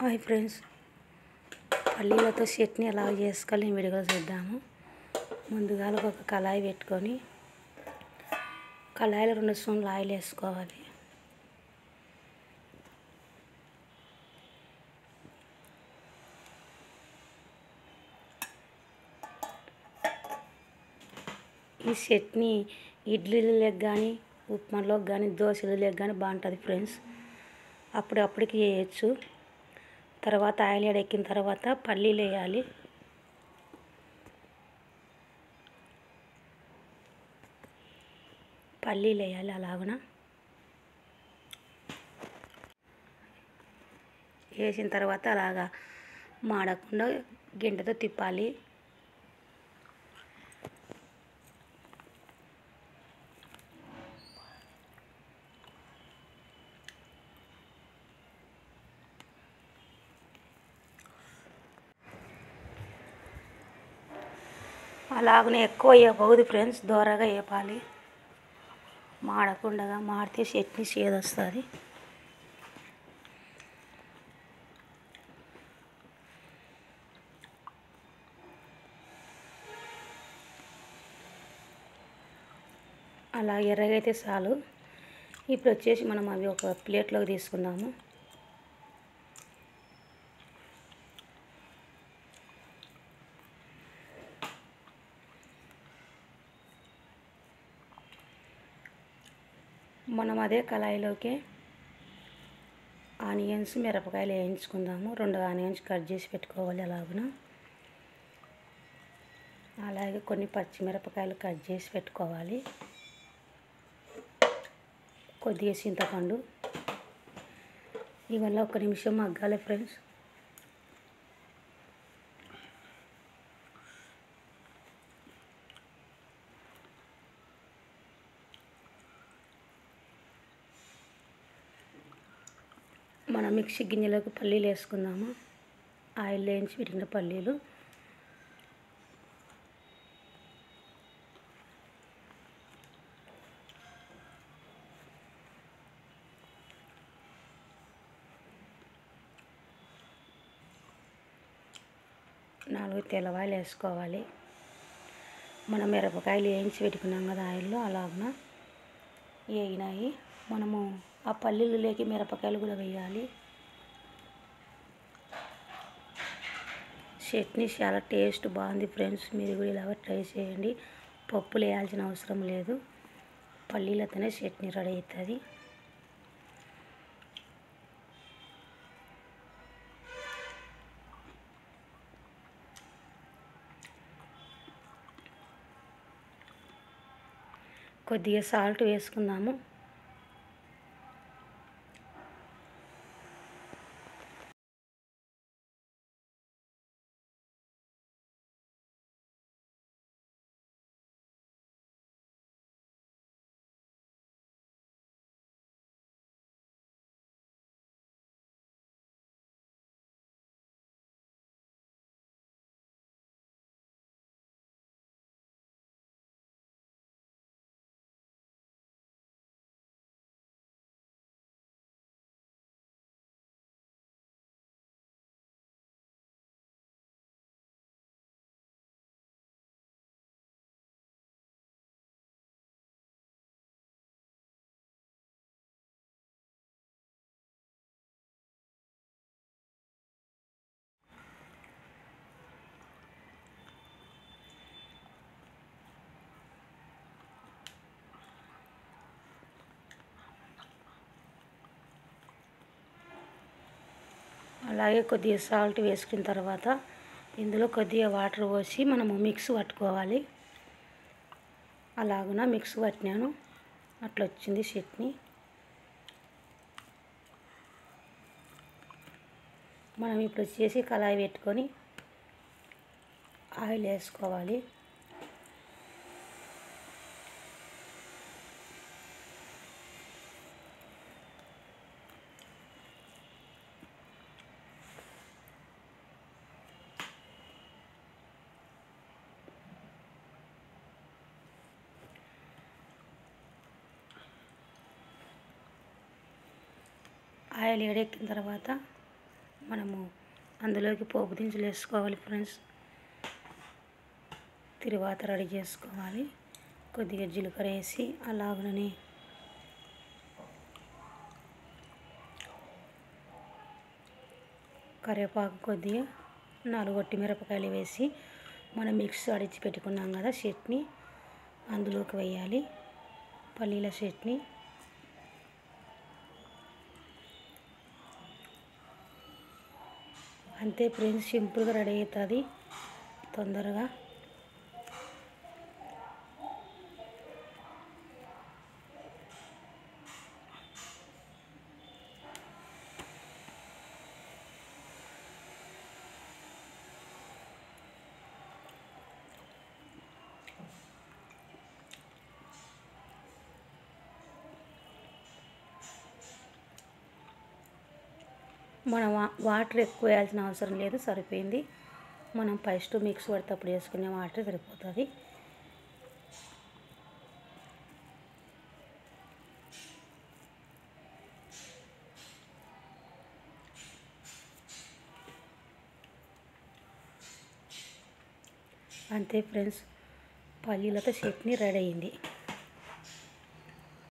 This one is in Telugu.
హాయ్ ఫ్రెండ్స్, పల్లీలతో చట్నీ ఎలా చేసుకోవాలి నేను వీడియోలో చూద్దాము. ముందుగా ఒక కళాయి పెట్టుకొని కళాయిలో 2 స్పూన్లు ఆయిల్ వేసుకోవాలి. ఈ చట్నీ ఇడ్లీలకు కానీ, ఉప్మాలోకి కానీ, దోశలకు కానీ బాగుంటుంది ఫ్రెండ్స్. అప్పటికి వేయచ్చు. తర్వాత ఆయిల్ ఎక్కిన తర్వాత పల్లీలు వేయాలి. అలాగున వేసిన తర్వాత అలాగా మాడకుండా గంటెతో తిప్పాలి. అలాగనే ఎక్కువ వేయకూడదు ఫ్రెండ్స్, దోరగా వేపాలి. మాడకుండా మాడితే చట్నీ చేదొస్తుంది. అలా ఎర్రగైతే చాలు. ఇప్పుడు వచ్చేసి మనం అవి ఒక ప్లేట్లోకి తీసుకుందాము. మనం అదే కళాయిలోకి ఆనియన్స్, మిరపకాయలు వేయించుకుందాము. 2 ఆనియన్స్ కట్ చేసి పెట్టుకోవాలి. అలాగే కొన్ని పచ్చిమిరపకాయలు కట్ చేసి పెట్టుకోవాలి. కొద్దిగా చింతపండు. ఇవన్నీ 1 నిమిషం మగ్గాలి ఫ్రెండ్స్. మనం మిక్సీ గిన్నెలోకి పల్లీలు వేసుకుందాము. ఆయిల్ వేయించి పెట్టిన పల్లీలు. నాలుగు తెల్లవాయలు వేసుకోవాలి. మనం మిరపకాయలు వేయించి పెట్టుకున్నాం కదా ఆయిల్లో, అలాగన వేగినాయి. మనము ఆ పల్లీలలోకి మిరపకాయలు కూడా వేయాలి. చట్నీ చాలా టేస్ట్ బాగుంది ఫ్రెండ్స్. మీరు కూడా ఇలా ట్రై చేయండి. పప్పులు వేయాల్సిన అవసరం లేదు. పల్లీలతోనే చట్నీ రెడీ అవుతుంది. కొద్దిగా సాల్ట్ వేసుకుందాము. అలాగే కొద్దిగా సాల్ట్ వేసుకున్న తర్వాత ఇందులో కొద్దిగా వాటర్ పోసి మనము మిక్స్ పట్టుకోవాలి. అలాగున మిక్స్ పట్టినాను. అట్లా వచ్చింది చట్నీ. మనం ఇప్పుడు వచ్చేసి కళాయి పెట్టుకొని ఆయిల్ వేసుకోవాలి. ఆయిల్ వేడెక్కిన తర్వాత మనము అందులోకి పోపు దినుసులు వేసుకోవాలి ఫ్రెండ్స్. తిరువాత రెడీ చేసుకోవాలి. కొద్దిగా జీలకర్ర వేసి అలాగనే కరివేపాకు కొద్దిగా 4 ఒట్టిమిరపకాయలు వేసి మనం మిక్స్ ఆడిచ్చి పెట్టుకున్నాం కదా చట్నీ అందులోకి వేయాలి. పల్లీల చట్నీ అంతే ఫ్రెండ్స్, సింపుల్గా రెడీ అవుతుంది తొందరగా. మనం వాటర్ ఎక్కువ వేయాల్సిన అవసరం లేదు, సరిపోయింది. మనం ఫస్ట్ మిక్స్ పడేటప్పుడు వేసుకునే వాటర్ సరిపోతుంది. అంతే ఫ్రెండ్స్, పల్లీలతో చట్నీ రెడీ అయింది.